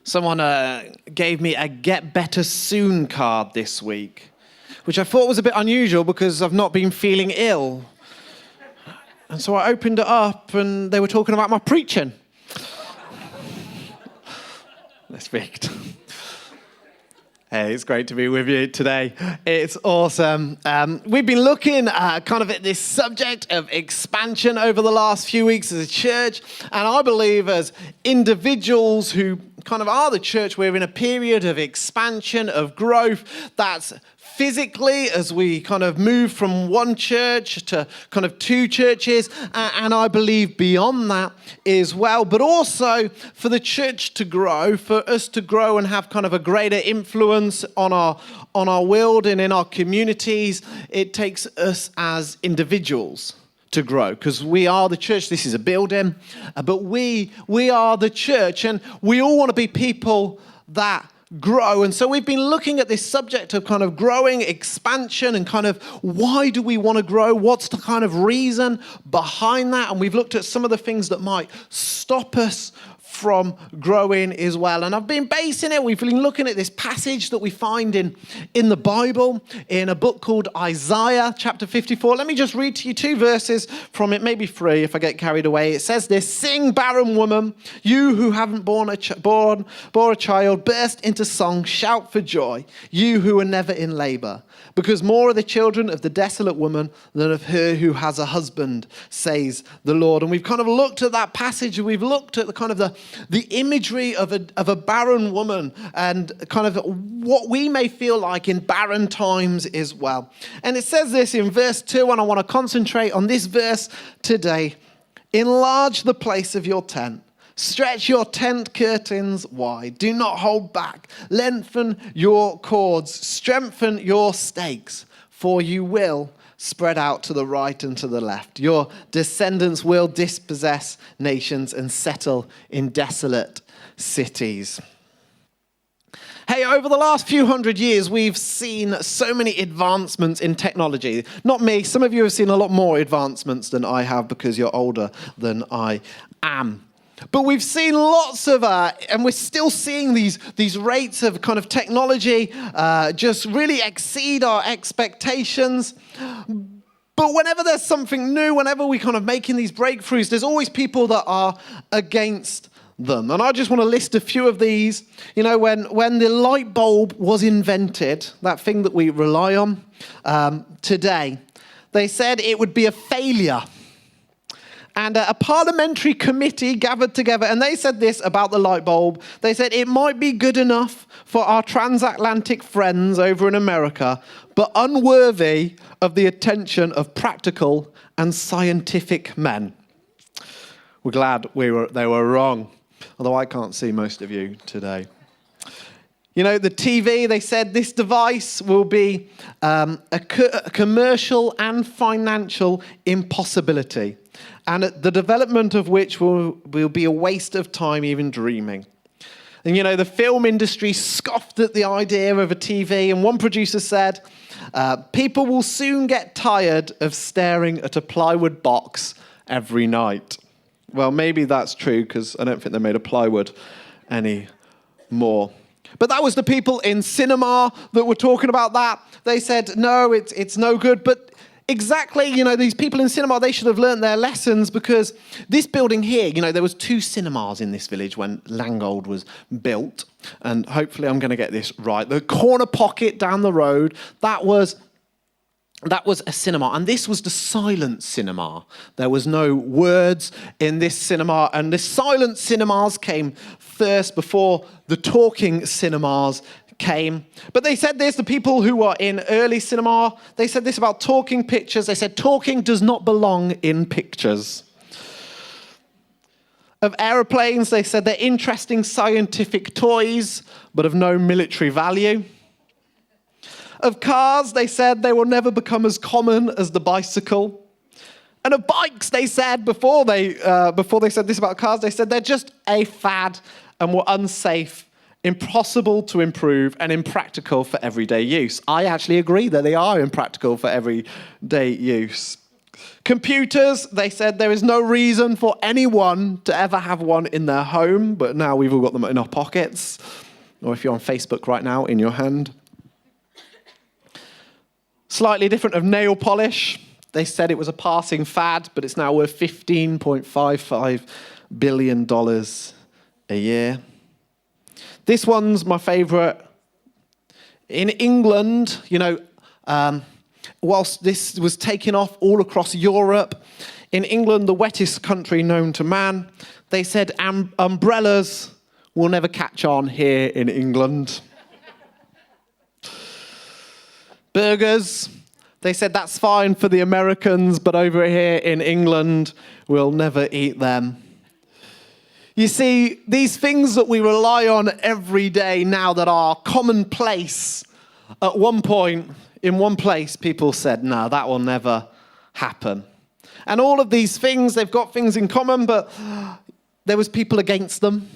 Someone gave me a Get Better Soon card this week, which I thought was a bit unusual because I've not been feeling ill. And so I opened it up and they were talking about my preaching. That's faked. Hey, it's great to be with you today. It's awesome. We've been looking at this subject of expansion over the last few weeks as a church. And I believe as individuals who are the church, we're in a period of expansion, of growth. That's physically as we move from one church to two churches, and I believe beyond that as well, but also for the church to grow, for us to grow and have a greater influence on our world and in our communities. It takes us as individuals to grow, because we are the church. This is a building, but we are the church, and we all want to be people that grow. And so we've been looking at this subject of growing, expansion, and why do we want to grow? What's the reason behind that? And we've looked at some of the things that might stop us from growing as well. And I've been basing it, we've been looking at this passage that we find in the Bible, in a book called Isaiah chapter 54. Let me just read to you 2 verses from it, maybe 3 if I get carried away. It says this: "Sing, barren woman, you who haven't bore a child, burst into song, shout for joy, you who are never in labor. Because more are the children of the desolate woman than of her who has a husband, says the Lord." And we've looked at that passage, and we've looked at the imagery of a barren woman, and what we may feel like in barren times as well. And it says this in verse 2, and I want to concentrate on this verse today. "Enlarge the place of your tent. Stretch your tent curtains wide. Do not hold back. Lengthen your cords. Strengthen your stakes, for you will spread out to the right and to the left. Your descendants will dispossess nations and settle in desolate cities." Hey, over the last few hundred years, we've seen so many advancements in technology. Not me. Some of you have seen a lot more advancements than I have because you're older than I am. But we've seen lots of, and we're still seeing these rates of technology just really exceed our expectations. But whenever there's something new, whenever we're making these breakthroughs, there's always people that are against them. And I just want to list a few of these. You know, when the light bulb was invented, that thing that we rely on today, they said it would be a failure. And a parliamentary committee gathered together, and they said this about the light bulb. They said it might be good enough for our transatlantic friends over in America, but unworthy of the attention of practical and scientific men. We're glad they were wrong, although I can't see most of you today. You know, the TV, they said this device will be a commercial and financial impossibility, and the development of which will be a waste of time even dreaming. And you know, the film industry scoffed at the idea of a TV, and one producer said, "People will soon get tired of staring at a plywood box every night." Well, maybe that's true, because I don't think they're made of plywood anymore. But that was the people in cinema that were talking about that. They said, no, it's no good. But exactly, you know, these people in cinema, they should have learned their lessons, because this building here, you know, there was 2 cinemas in this village when Langold was built. And hopefully I'm going to get this right. The corner pocket down the road, that was a cinema, and this was the silent cinema. There was no words in this cinema, and the silent cinemas came first before the talking cinemas came. But they said this, the people who were in early cinema, they said this about talking pictures. They said talking does not belong in pictures. Of aeroplanes, they said they're interesting scientific toys, but of no military value. Of cars, they said they will never become as common as the bicycle. And of bikes, they said, before they said this about cars, they said they're just a fad and were unsafe, impossible to improve, and impractical for everyday use. I actually agree that they are impractical for everyday use. Computers, they said there is no reason for anyone to ever have one in their home, but now we've all got them in our pockets, or if you're on Facebook right now, in your hand. Slightly different of nail polish. They said it was a passing fad, but it's now worth $15.55 billion a year. This one's my favourite. In England, whilst this was taking off all across Europe, in England, the wettest country known to man, they said umbrellas will never catch on here in England. Burgers, they said that's fine for the Americans, but over here in England, we'll never eat them. You see, these things that we rely on every day now that are commonplace, at one point, in one place, people said, no, that will never happen. And all of these things, they've got things in common, but there was people against them.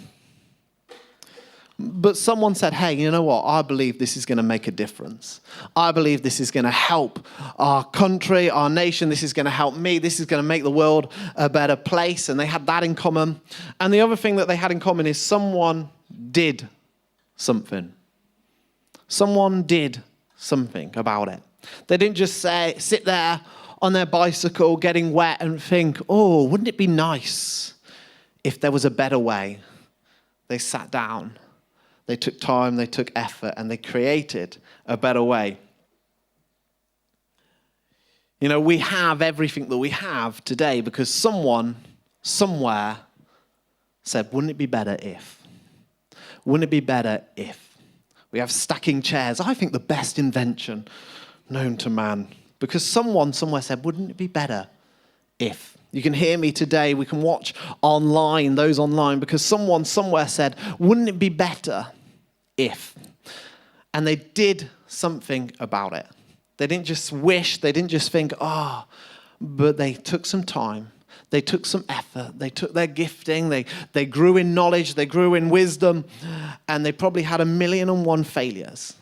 But someone said, hey, you know what? I believe this is going to make a difference. I believe this is going to help our country, our nation. This is going to help me. This is going to make the world a better place. And they had that in common. And the other thing that they had in common is someone did something. Someone did something about it. They didn't just sit there on their bicycle getting wet and think, oh, wouldn't it be nice if there was a better way? They sat down. They took time, they took effort, and they created a better way. We have everything that we have today because someone, somewhere, said, wouldn't it be better if? Wouldn't it be better if? We have stacking chairs. I think the best invention known to man. Because someone somewhere said, wouldn't it be better if? You can hear me today. We can watch online, those online, because someone somewhere said, wouldn't it be better if? And they did something about it. They didn't just wish, they didn't just think, but they took some time. They took some effort. They took their gifting. They grew in knowledge. They grew in wisdom. And they probably had 1,000,001 failures.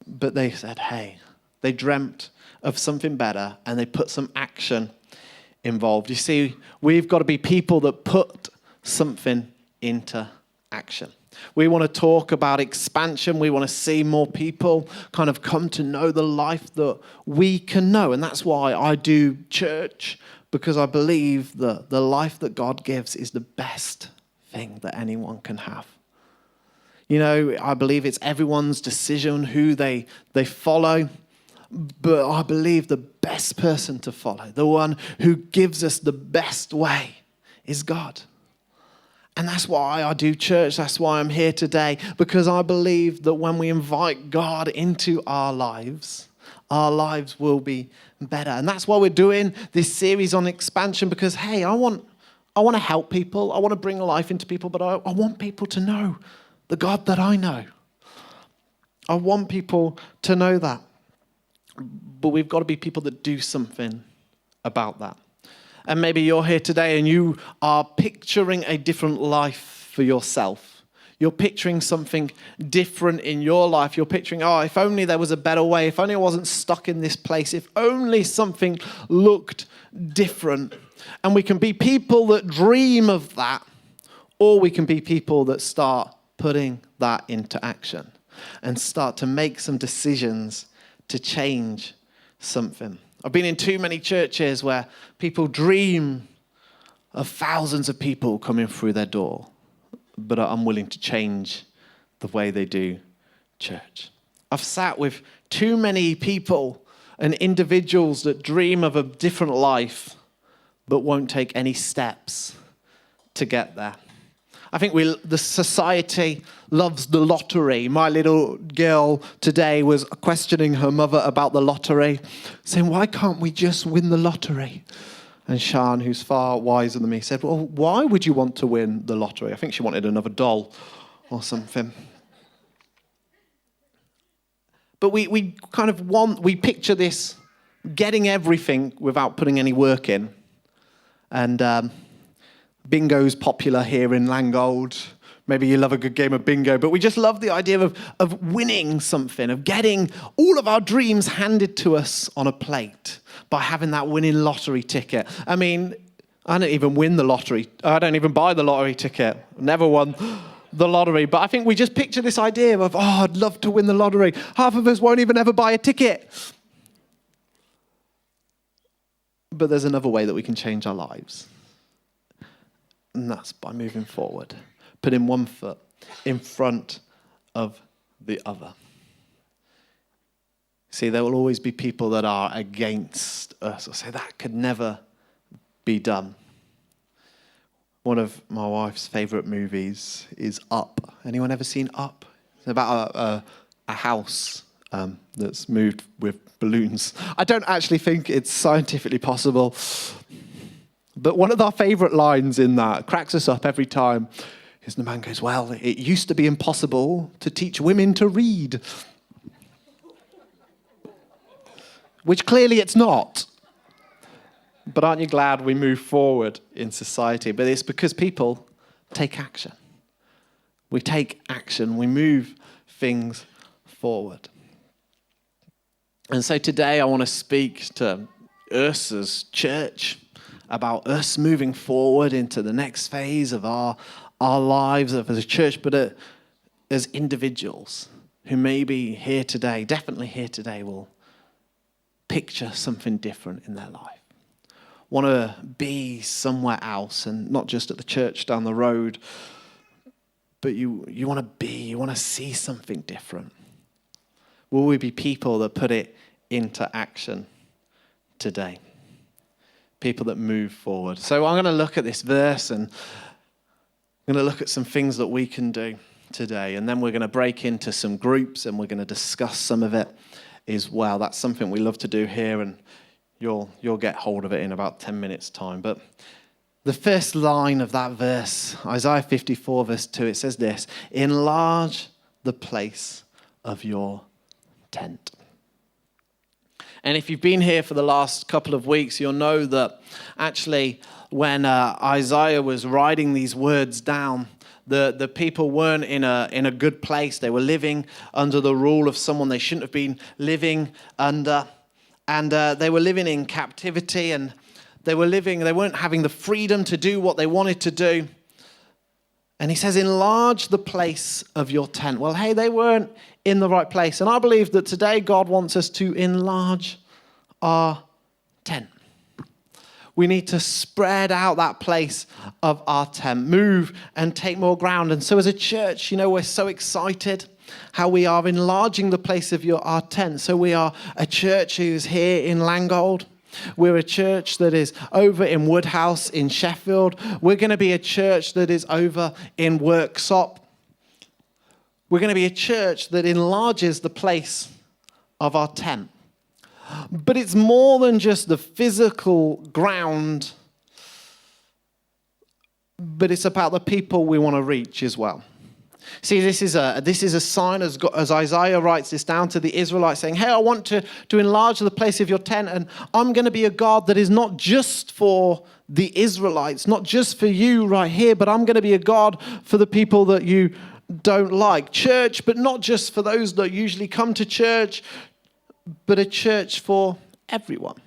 But they said, hey, they dreamt of something better and they put some action involved. You see, we've got to be people that put something into action. We want to talk about expansion. We want to see more people kind of come to know the life that we can know. And that's why I do church, because I believe that the life that God gives is the best thing that anyone can have. I believe it's everyone's decision who they follow. But I believe the best person to follow, the one who gives us the best way, is God. And that's why I do church. That's why I'm here today. Because I believe that when we invite God into our lives will be better. And that's why we're doing this series on expansion. Because, hey, I want to help people. I want to bring life into people. But I want people to know the God that I know. I want people to know that. But we've got to be people that do something about that. And maybe you're here today and you are picturing a different life for yourself. You're picturing something different in your life. You're picturing, if only there was a better way. If only I wasn't stuck in this place. If only something looked different. And we can be people that dream of that, or we can be people that start putting that into action and start to make some decisions to change something. I've been in too many churches where people dream of thousands of people coming through their door, but are unwilling to change the way they do church. I've sat with too many people and individuals that dream of a different life, but won't take any steps to get there. I think the society loves the lottery. My little girl today was questioning her mother about the lottery, saying, why can't we just win the lottery? And Sean, who's far wiser than me, said, well, why would you want to win the lottery? I think she wanted another doll or something. But we picture this getting everything without putting any work in. And bingo's popular here in Langold. Maybe you love a good game of bingo, but we just love the idea of winning something, of getting all of our dreams handed to us on a plate by having that winning lottery ticket. I mean, I don't even win the lottery. I don't even buy the lottery ticket. Never won the lottery. But I think we just picture this idea of, I'd love to win the lottery. Half of us won't even ever buy a ticket. But there's another way that we can change our lives. And that's by moving forward. Putting one foot in front of the other. See, there will always be people that are against us or say that could never be done. One of my wife's favourite movies is Up. Anyone ever seen Up? It's about a house that's moved with balloons. I don't actually think it's scientifically possible, but one of our favourite lines in that cracks us up every time. The man goes, well, it used to be impossible to teach women to read. Which clearly it's not. But aren't you glad we move forward in society? But it's because people take action. We take action. We move things forward. And so today I want to speak to us as church about us moving forward into the next phase of our lives as a church, but as individuals who may be here today, definitely here today, will picture something different in their life. Want to be somewhere else and not just at the church down the road, but you want to see something different. Will we be people that put it into action today? People that move forward. So I'm going to look at this verse and I'm going to look at some things that we can do today, and then we're going to break into some groups and we're going to discuss some of it as well. That's something we love to do here, and you'll get hold of it in about 10 minutes' time. But the first line of that verse, Isaiah 54, verse 2, it says this: enlarge the place of your tent. And if you've been here for the last couple of weeks, you'll know that actually when Isaiah was writing these words down, the people weren't in a good place. They were living under the rule of someone they shouldn't have been living under. And they were living in captivity, and they weren't having the freedom to do what they wanted to do. And he says, enlarge the place of your tent. Well, hey, they weren't in the right place. And I believe that today God wants us to enlarge our tent. We need to spread out that place of our tent, move and take more ground. And so as a church, we're so excited how we are enlarging the place of our tent. So we are a church who's here in Langold. We're a church that is over in Woodhouse in Sheffield. We're going to be a church that is over in Worksop. We're going to be a church that enlarges the place of our tent. But it's more than just the physical ground, but it's about the people we want to reach as well. See, this is a sign as Isaiah writes this down to the Israelites, saying, hey, I want to enlarge the place of your tent, and I'm going to be a God that is not just for the Israelites, not just for you right here, but I'm going to be a God for the people that you don't like. Church, but not just for those that usually come to church, but a church for everyone.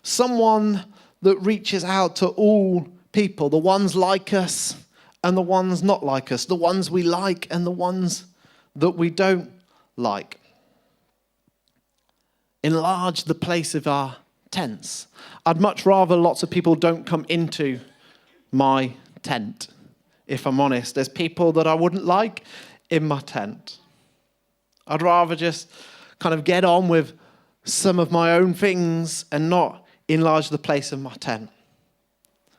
Someone that reaches out to all people, the ones like us and the ones not like us, the ones we like and the ones that we don't like. Enlarge the place of our tents. I'd much rather lots of people don't come into my tent, if I'm honest. There's people that I wouldn't like in my tent. I'd rather just kind of get on with some of my own things and not enlarge the place of my tent.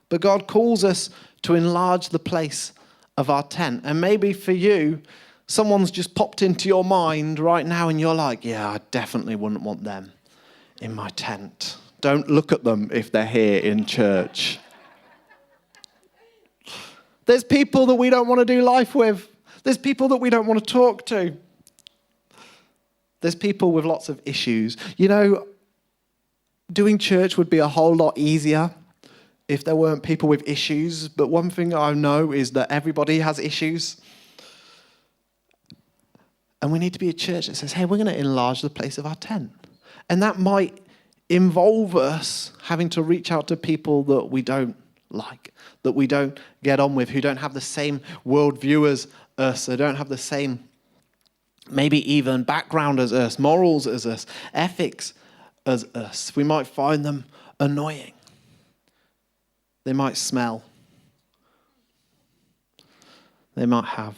But God calls us to enlarge the place of our tent. And maybe for you, someone's just popped into your mind right now and you're like, yeah, I definitely wouldn't want them in my tent. Don't look at them if they're here in church. There's people that we don't want to do life with. There's people that we don't want to talk to. There's people with lots of issues. Doing church would be a whole lot easier if there weren't people with issues. But one thing I know is that everybody has issues. And we need to be a church that says, hey, we're going to enlarge the place of our tent. And that might involve us having to reach out to people that we don't like, that we don't get on with, who don't have the same worldview as us, they don't have the same, maybe even background as us, morals as us, ethics as us. We might find them annoying. They might smell. They might have,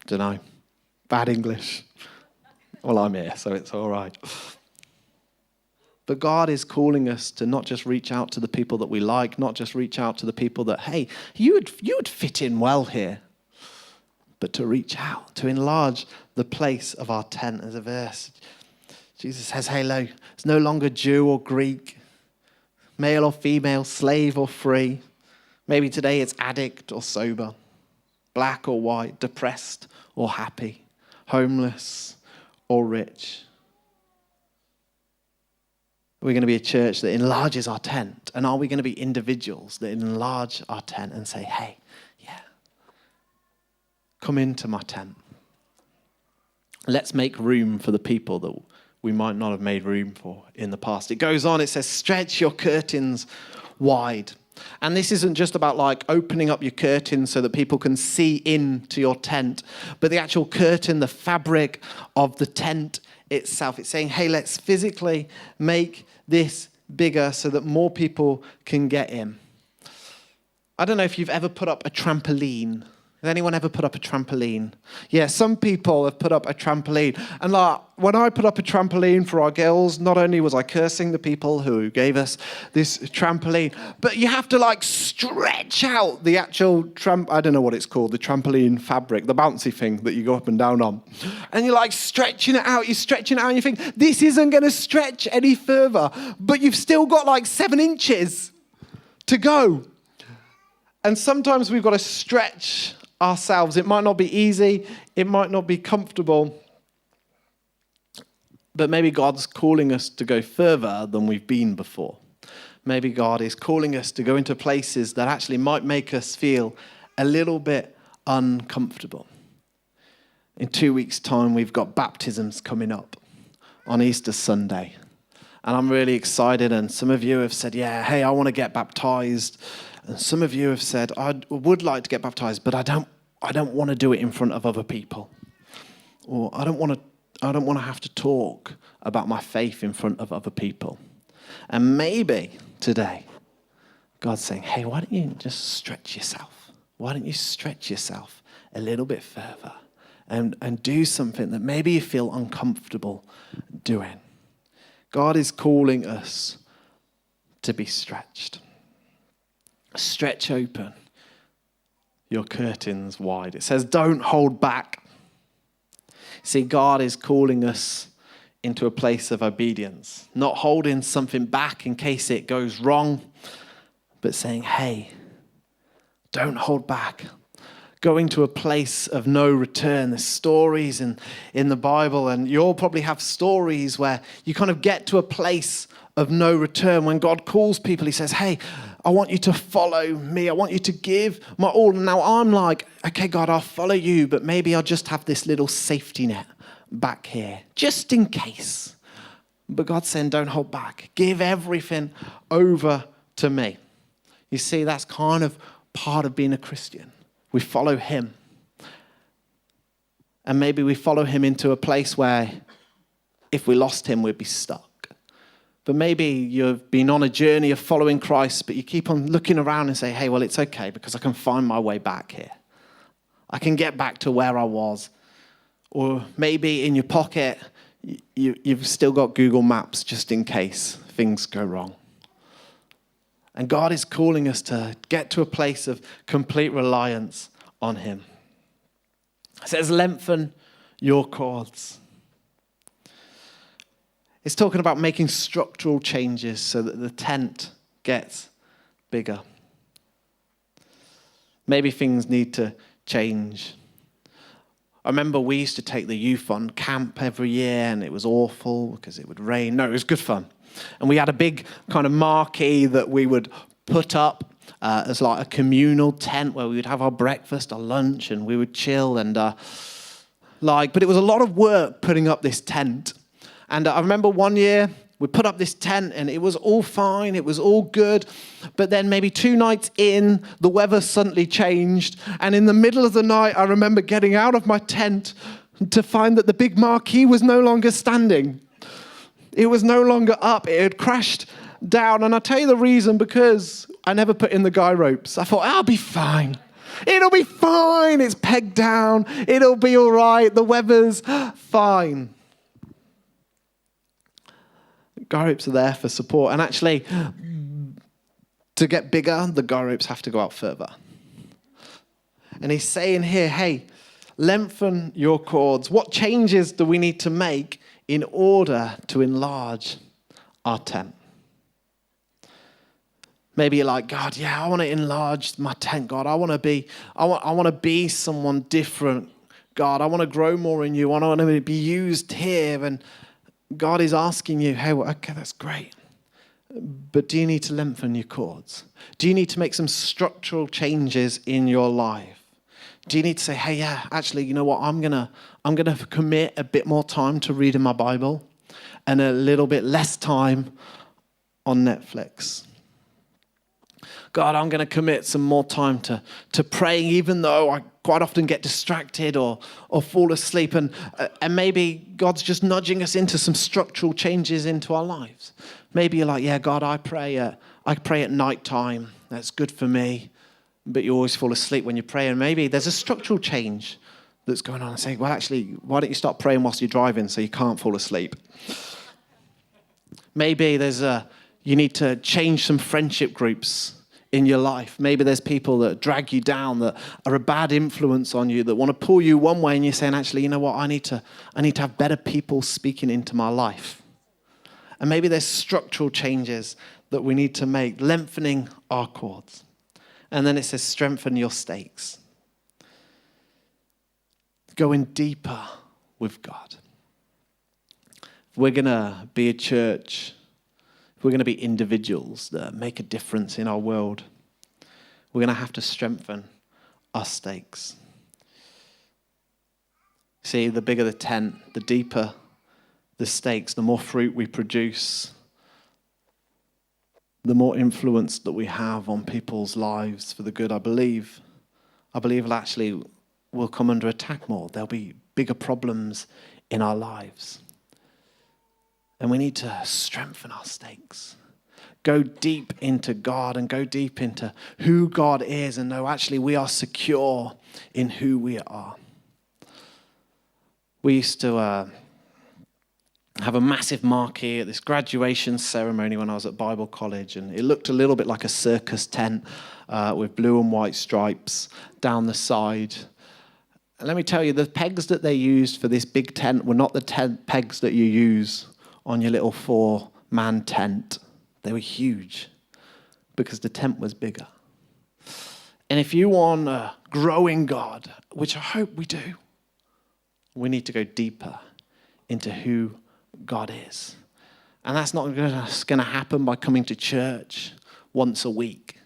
don't know, bad English. Well, I'm here, so it's all right. But God is calling us to not just reach out to the people that we like, not just reach out to the people that, hey, you would fit in well here, but to reach out, to enlarge the place of our tent. As a verse, Jesus says, hey, lo, it's no longer Jew or Greek, male or female, slave or free. Maybe today it's addict or sober, black or white, depressed or happy, homeless or rich. We're going to be a church that enlarges our tent. And are we going to be individuals that enlarge our tent and say, hey, yeah, come into my tent. Let's make room for the people that we might not have made room for in the past. It goes on, it says, stretch your curtains wide. And this isn't just about like opening up your curtains so that people can see into your tent, but the actual curtain, the fabric of the tent itself. It's saying, hey, let's physically make this bigger so that more people can get in. I don't know if you've ever put up a trampoline. Has anyone ever put up a trampoline? Yeah, some people have put up a trampoline. And like, when I put up a trampoline for our girls, not only was I cursing the people who gave us this trampoline, but you have to like stretch out the actual I don't know what it's called, the trampoline fabric, the bouncy thing that you go up and down on. And you're like stretching it out, and you think, this isn't going to stretch any further, but you've still got like 7 inches to go. And sometimes we've got to stretch ourselves. It might not be easy, it might not be comfortable, but maybe God's calling us to go further than we've been before. Maybe God is calling us to go into places that actually might make us feel a little bit uncomfortable. In 2 weeks' time, we've got baptisms coming up on Easter Sunday. And I'm really excited, and some of you have said, yeah, hey, I want to get baptized. And some of you have said, I would like to get baptized, but I don't want to do it in front of other people. Or I don't want to have to talk about my faith in front of other people. And maybe today, God's saying, hey, why don't you just stretch yourself? Why don't you stretch yourself a little bit further and do something that maybe you feel uncomfortable doing? God is calling us to be stretched. Stretch open your curtains wide. It says, don't hold back. See, God is calling us into a place of obedience, not holding something back in case it goes wrong, but saying, hey, don't hold back. Going to a place of no return. There's stories in the Bible, and you all probably have stories where you kind of get to a place of no return. When God calls people, he says, hey, I want you to follow me. I want you to give my all. And now I'm like, okay, God, I'll follow you, but maybe I'll just have this little safety net back here, just in case. But God's saying, don't hold back. Give everything over to me. You see, that's kind of part of being a Christian. We follow him. And maybe we follow him into a place where if we lost him, we'd be stuck. But maybe you've been on a journey of following Christ, but you keep on looking around and say, hey, well, it's okay because I can find my way back here. I can get back to where I was. Or maybe in your pocket, you've still got Google Maps just in case things go wrong. And God is calling us to get to a place of complete reliance on him. It says, lengthen your cords. It's talking about making structural changes so that the tent gets bigger. Maybe things need to change. I remember we used to take the youth on camp every year, and it was awful because it would rain. No, it was good fun. And we had a big kind of marquee that we would put up as like a communal tent where we would have our breakfast, our lunch, and we would chill. And but it was a lot of work putting up this tent. And I remember one year we put up this tent and it was all fine, it was all good. But then maybe 2 nights in, the weather suddenly changed. And in the middle of the night, I remember getting out of my tent to find that the big marquee was no longer standing. It was no longer up, it had crashed down. And I'll tell you the reason, because I never put in the guy ropes. I thought, I'll be fine. It'll be fine. It's pegged down. It'll be all right. The weather's fine. Guy ropes are there for support. And actually, to get bigger, the guy ropes have to go out further. And he's saying here, hey, lengthen your cords. What changes do we need to make in order to enlarge our tent? Maybe you're like, God, yeah, I want to enlarge my tent, God. I want to be someone different, God. I want to grow more in you. I want to be used here. And God is asking you, hey, well, okay, that's great. But do you need to lengthen your cords? Do you need to make some structural changes in your life? Do you need to say, hey, yeah, actually, you know what? I'm gonna commit a bit more time to reading my Bible and a little bit less time on Netflix. God, I'm going to commit some more time to praying, even though I quite often get distracted or fall asleep. And maybe God's just nudging us into some structural changes into our lives. Maybe you're like, yeah, God, I pray at night time. That's good for me. But you always fall asleep when you pray. And maybe there's a structural change that's going on. And saying, well, actually, why don't you start praying whilst you're driving so you can't fall asleep? Maybe you need to change some friendship groups in your life. Maybe there's people that drag you down, that are a bad influence on you, that want to pull you one way, and you're saying, actually, you know what, I need to have better people speaking into my life. And maybe there's structural changes that we need to make, lengthening our cords. And then it says, strengthen your stakes. Going deeper with God. If we're going to be a church, if we're going to be individuals that make a difference in our world, we're going to have to strengthen our stakes. See, the bigger the tent, the deeper the stakes, the more fruit we produce, the more influence that we have on people's lives for the good. I believe actually we'll come under attack more. There'll be bigger problems in our lives. And we need to strengthen our stakes. Go deep into God and go deep into who God is and know actually we are secure in who we are. We used to have a massive marquee at this graduation ceremony when I was at Bible college, and it looked a little bit like a circus tent with blue and white stripes down the side. And let me tell you, the pegs that they used for this big tent were not the pegs that you use on your little 4-man tent. They were huge because the tent was bigger. And if you want a growing God, which I hope we do, we need to go deeper into who God is. And that's not just going to happen by coming to church once a week.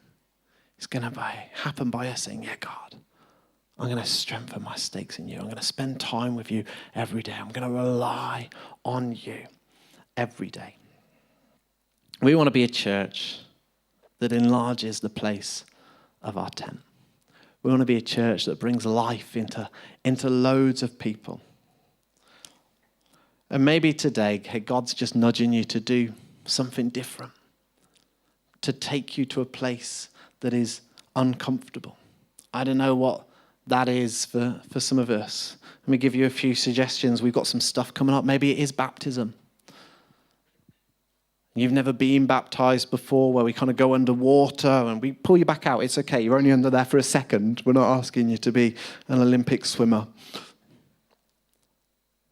It's going to happen by us saying, yeah, God, I'm going to strengthen my stakes in you. I'm going to spend time with you every day. I'm going to rely on you every day. We want to be a church that enlarges the place of our tent. We want to be a church that brings life into loads of people. And maybe today, God's just nudging you to do something different, to take you to a place that is uncomfortable. I don't know what that is for some of us. Let me give you a few suggestions. We've got some stuff coming up. Maybe it is baptism. You've never been baptized before, where we kind of go underwater and we pull you back out. It's okay. You're only under there for a second. We're not asking you to be an Olympic swimmer.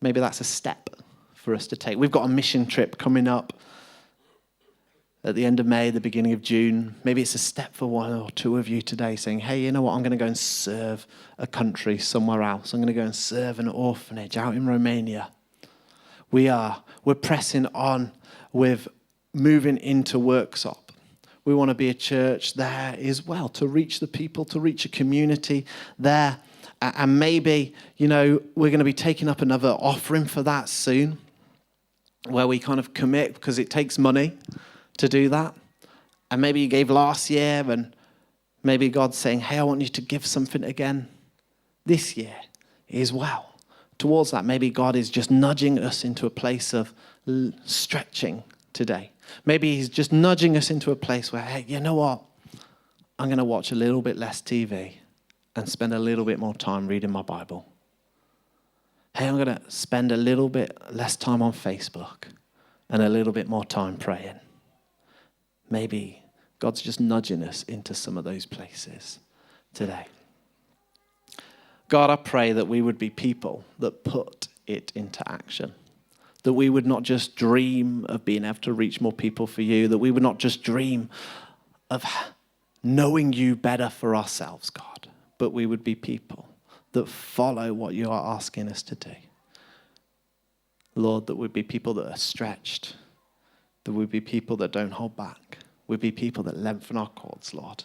Maybe that's a step for us to take. We've got a mission trip coming up at the end of May, the beginning of June. Maybe it's a step for one or two of you today saying, hey, you know what? I'm going to go and serve a country somewhere else. I'm going to go and serve an orphanage out in Romania. We're pressing on with moving into Worksop. We want to be a church there as well, to reach the people, to reach a community there. And maybe, we're going to be taking up another offering for that soon, where we kind of commit, because it takes money to do that. And maybe you gave last year, and maybe God's saying, hey, I want you to give something again this year as well. Towards that, maybe God is just nudging us into a place of stretching today. Maybe he's just nudging us into a place where, hey, you know what? I'm going to watch a little bit less TV and spend a little bit more time reading my Bible. Hey, I'm going to spend a little bit less time on Facebook and a little bit more time praying. Maybe God's just nudging us into some of those places today. God, I pray that we would be people that put it into action. That we would not just dream of being able to reach more people for you. That we would not just dream of knowing you better for ourselves, God. But we would be people that follow what you are asking us to do. Lord, that would be people that are stretched. That would be people that don't hold back. We'd be people that lengthen our cords, Lord,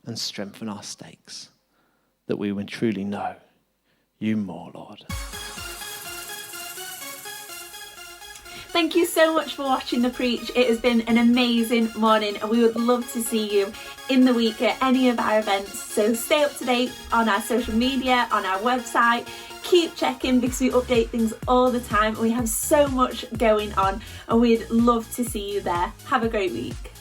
and strengthen our stakes. That we would truly know you more, Lord. Thank you so much for watching The Preach. It has been an amazing morning, and we would love to see you in the week at any of our events. So stay up to date on our social media, on our website. Keep checking, because we update things all the time. We have so much going on, and we'd love to see you there. Have a great week.